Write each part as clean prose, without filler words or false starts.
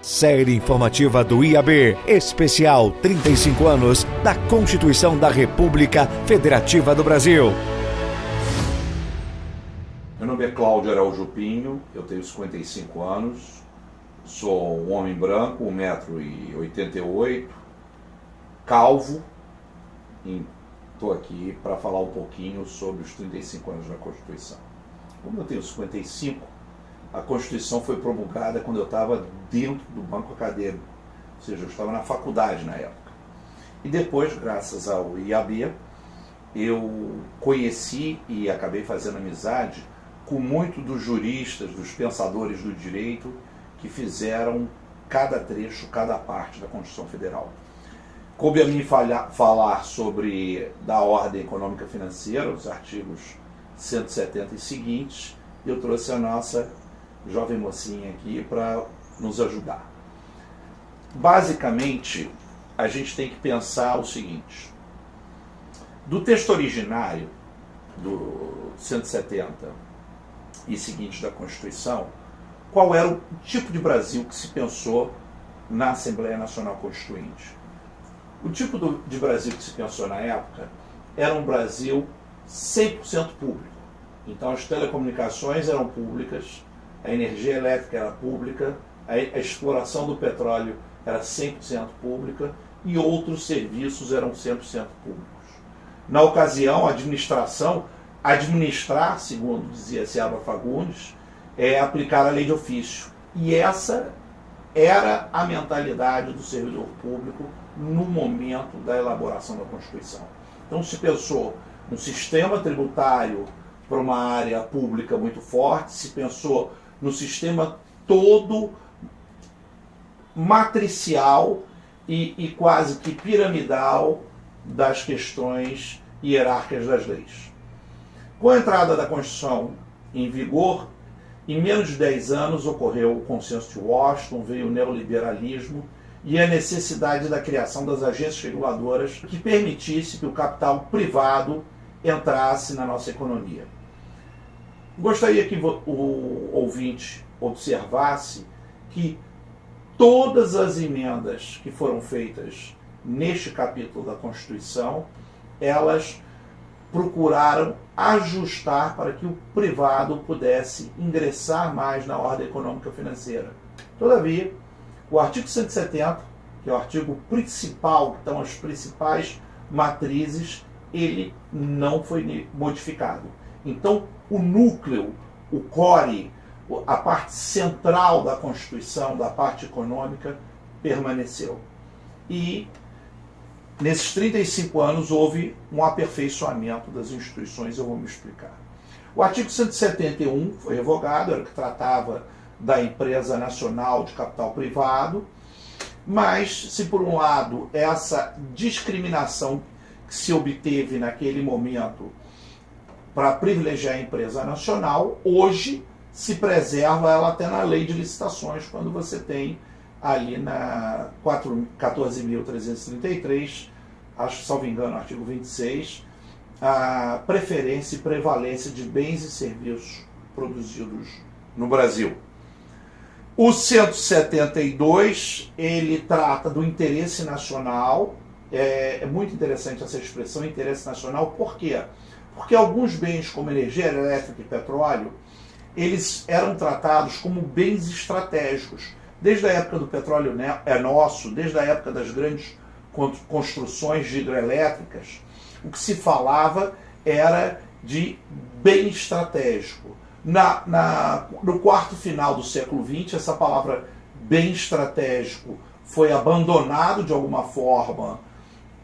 Série informativa do IAB, especial 35 anos da Constituição da República Federativa do Brasil. Meu nome é Cláudio Araújo Pinho, eu tenho 55 anos, sou um homem branco, 1,88 m, calvo, e estou aqui para falar um pouquinho sobre os 35 anos da Constituição. Como eu tenho 55, a Constituição foi promulgada quando eu estava dentro do banco acadêmico, ou seja, eu estava na faculdade na época. E depois, graças ao IAB, eu conheci e acabei fazendo amizade com muitos dos juristas, dos pensadores do direito que fizeram cada trecho, cada parte da Constituição Federal. Coube a mim falar sobre da ordem econômica financeira, os artigos 170 e seguintes, e eu trouxe a nossa jovem mocinha aqui para nos ajudar. Basicamente, a gente tem que pensar o seguinte: do texto originário, do 170 e seguintes da Constituição, qual era o tipo de Brasil que se pensou na Assembleia Nacional Constituinte? O tipo de Brasil que se pensou na época era um Brasil 100% público. Então as telecomunicações eram públicas, a energia elétrica era pública, a exploração do petróleo era 100% pública e outros serviços eram 100% públicos. Na ocasião, a administração, administrar, segundo dizia Seabra Fagundes, é aplicar a lei de ofício. E essa era a mentalidade do servidor público no momento da elaboração da Constituição. Então se pensou um sistema tributário para uma área pública muito forte, se pensou no sistema todo matricial e quase que piramidal das questões hierárquicas das leis. Com a entrada da Constituição em vigor, em menos de 10 anos ocorreu o consenso de Washington, veio o neoliberalismo e a necessidade da criação das agências reguladoras que permitisse que o capital privado entrasse na nossa economia. Gostaria que o ouvinte observasse que todas as emendas que foram feitas neste capítulo da Constituição, elas procuraram ajustar para que o privado pudesse ingressar mais na ordem econômica financeira. Todavia, o artigo 170, que é o artigo principal, que estão as principais matrizes, ele não foi modificado. Então, o núcleo, o core, a parte central da Constituição, da parte econômica, permaneceu. E nesses 35 anos houve um aperfeiçoamento das instituições, eu vou me explicar. O artigo 171 foi revogado, era o que tratava da empresa nacional de capital privado, mas se por um lado essa discriminação que se obteve naquele momento para privilegiar a empresa nacional, hoje se preserva ela até na lei de licitações, quando você tem ali na 14.333, acho que, salvo engano, artigo 26, a preferência e prevalência de bens e serviços produzidos no Brasil. O 172, ele trata do interesse nacional. É muito interessante essa expressão, interesse nacional. Por quê? Porque alguns bens, como energia elétrica e petróleo, eles eram tratados como bens estratégicos. Desde a época do petróleo é nosso, desde a época das grandes construções de hidrelétricas, o que se falava era de bem estratégico. No quarto final do século XX, essa palavra bem estratégico foi abandonado de alguma forma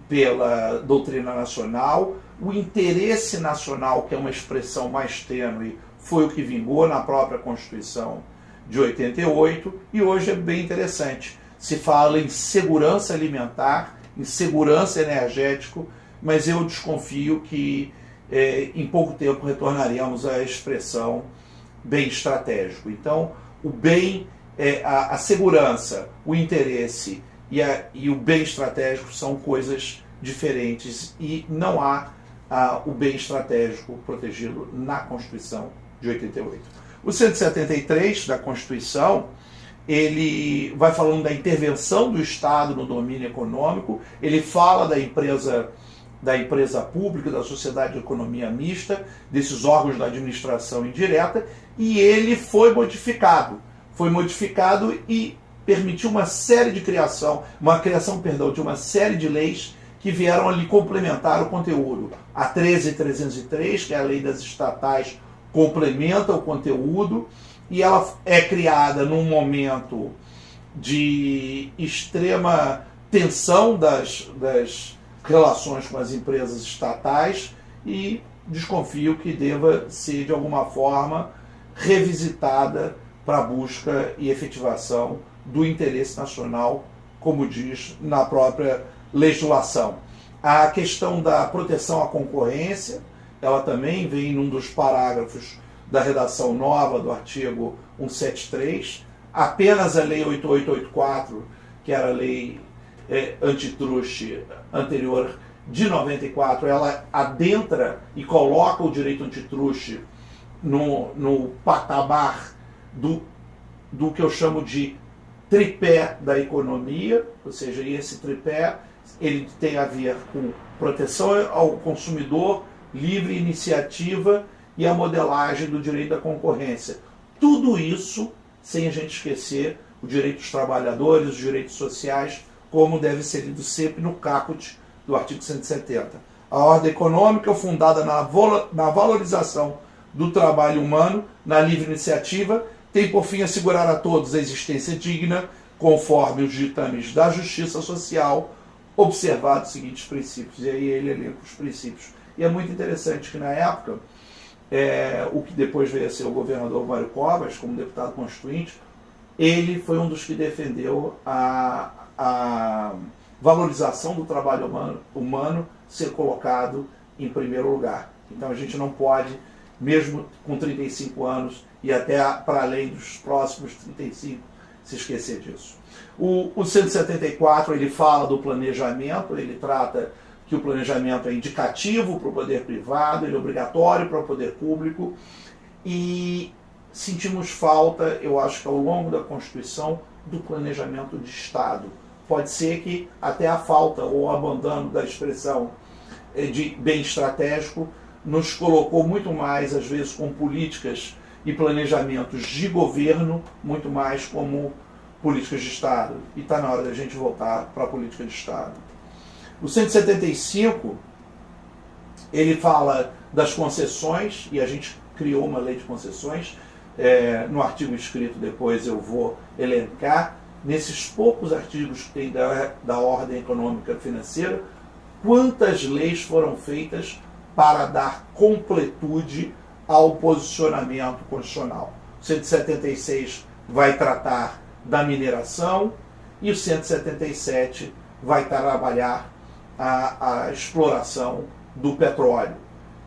pela doutrina nacional. O interesse nacional, que é uma expressão mais tênue, foi o que vingou na própria Constituição de 88, e hoje é bem interessante. Se fala em segurança alimentar, em segurança energética, mas eu desconfio que em pouco tempo retornaremos à expressão bem estratégico. Então, o bem, a segurança, o interesse e o bem estratégico são coisas diferentes e não há o bem estratégico protegido na Constituição de 88. O 173 da Constituição ele vai falando da intervenção do Estado no domínio econômico, ele fala da empresa pública, da sociedade de economia mista, desses órgãos da administração indireta, e ele foi modificado e permitiu uma criação de uma série de leis que vieram ali complementar o conteúdo. A 13.303, que é a lei das estatais, complementa o conteúdo, e ela é criada num momento de extrema tensão das relações com as empresas estatais, e desconfio que deva ser, de alguma forma, revisitada para a busca e efetivação do interesse nacional, como diz na própria legislação. A questão da proteção à concorrência, ela também vem num dos parágrafos da redação nova do artigo 173. Apenas a lei 8884, que era a lei antitruste anterior de 94, ela adentra e coloca o direito antitruste no patamar do que eu chamo de tripé da economia, ou seja, esse tripé ele tem a ver com proteção ao consumidor, livre iniciativa e a modelagem do direito da concorrência. Tudo isso sem a gente esquecer o direito dos trabalhadores, os direitos sociais, como deve ser lido sempre no caput do artigo 170. A ordem econômica, fundada na valorização do trabalho humano, na livre iniciativa, tem por fim assegurar a todos a existência digna, conforme os ditames da justiça social, observados os seguintes princípios. E aí ele elenca os princípios. E é muito interessante que na época, o que depois veio a ser o governador Mário Covas, como deputado constituinte, ele foi um dos que defendeu a valorização do trabalho humano ser colocado em primeiro lugar. Então a gente não pode, mesmo com 35 anos e até para além dos próximos 35, se esquecer disso. O 174 ele fala do planejamento, ele trata que o planejamento é indicativo para o poder privado, ele é obrigatório para o poder público, e sentimos falta, eu acho que ao longo da Constituição, do planejamento de Estado. Pode ser que até a falta ou o abandono da expressão de bem estratégico nos colocou muito mais, às vezes, com políticas e planejamentos de governo, muito mais como políticas de Estado. E está na hora da gente voltar para a política de Estado. O 175, ele fala das concessões, e a gente criou uma lei de concessões. No artigo escrito depois eu vou elencar, nesses poucos artigos que tem da ordem econômica financeira, quantas leis foram feitas para dar completude ao posicionamento constitucional. O 176 vai tratar da mineração e o 177 vai trabalhar a exploração do petróleo.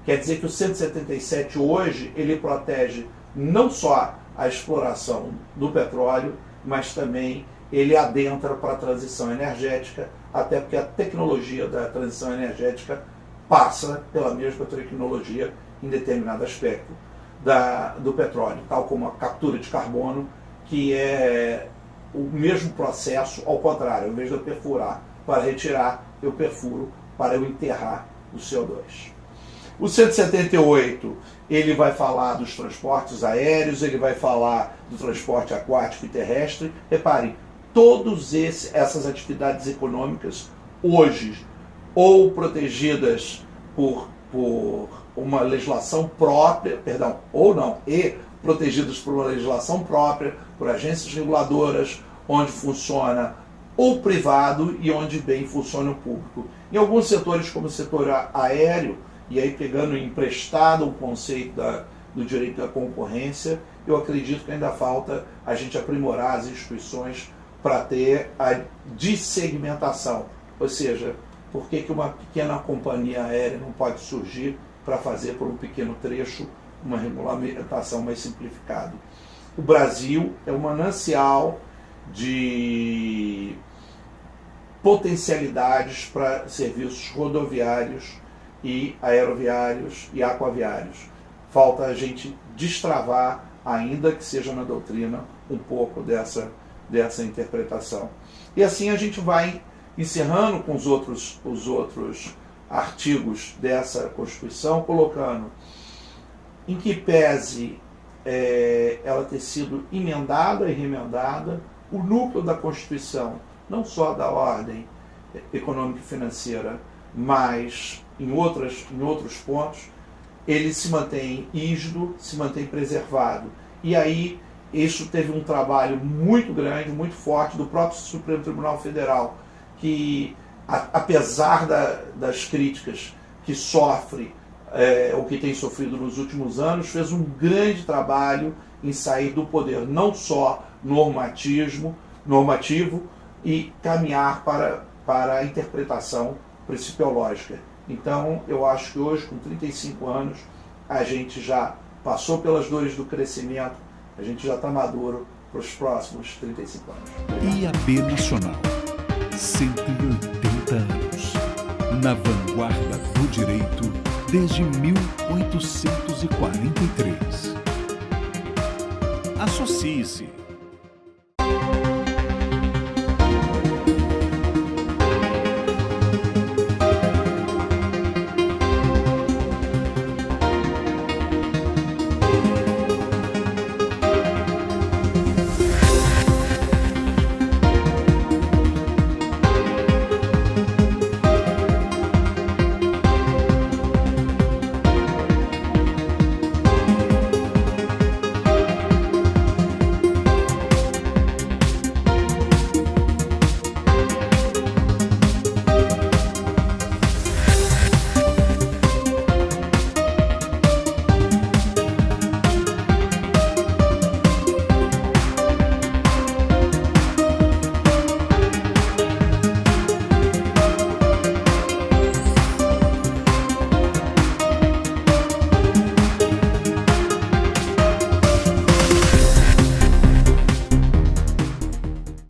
Quer dizer que o 177 hoje ele protege não só a exploração do petróleo, mas também ele adentra para a transição energética, até porque a tecnologia da transição energética passa pela mesma tecnologia em determinado aspecto do petróleo, tal como a captura de carbono, que é o mesmo processo, ao contrário, ao invés de eu perfurar para retirar, eu perfuro para eu enterrar o CO2. O 178, ele vai falar dos transportes aéreos, ele vai falar do transporte aquático e terrestre. Reparem, todas essas atividades econômicas hoje, ou protegidas por uma legislação própria, protegidas por uma legislação própria, por agências reguladoras, onde funciona o privado e onde bem funciona o público. Em alguns setores, como o setor aéreo, e aí pegando emprestado o conceito do direito da concorrência, eu acredito que ainda falta a gente aprimorar as instituições para ter a dessegmentação. Ou seja, por que uma pequena companhia aérea não pode surgir para fazer por um pequeno trecho uma regulamentação mais simplificada? O Brasil é um manancial de potencialidades para serviços rodoviários e aeroviários e aquaviários. Falta a gente destravar, ainda que seja na doutrina, um pouco dessa dessa interpretação. E assim a gente vai encerrando com os outros artigos dessa Constituição, colocando em que pese ela ter sido emendada e remendada, o núcleo da Constituição, não só da ordem econômica e financeira, mas em outros pontos, ele se mantém rígido, se mantém preservado. E aí, isso teve um trabalho muito grande, muito forte do próprio Supremo Tribunal Federal, que, apesar das críticas que sofre, ou que tem sofrido nos últimos anos, fez um grande trabalho em sair do poder não só normativo e caminhar para a interpretação principiológica. Então, eu acho que hoje, com 35 anos, a gente já passou pelas dores do crescimento, a gente já está maduro para os próximos 35 anos. IAB Nacional, 180 anos, na vanguarda do direito desde 1843. Associe-se.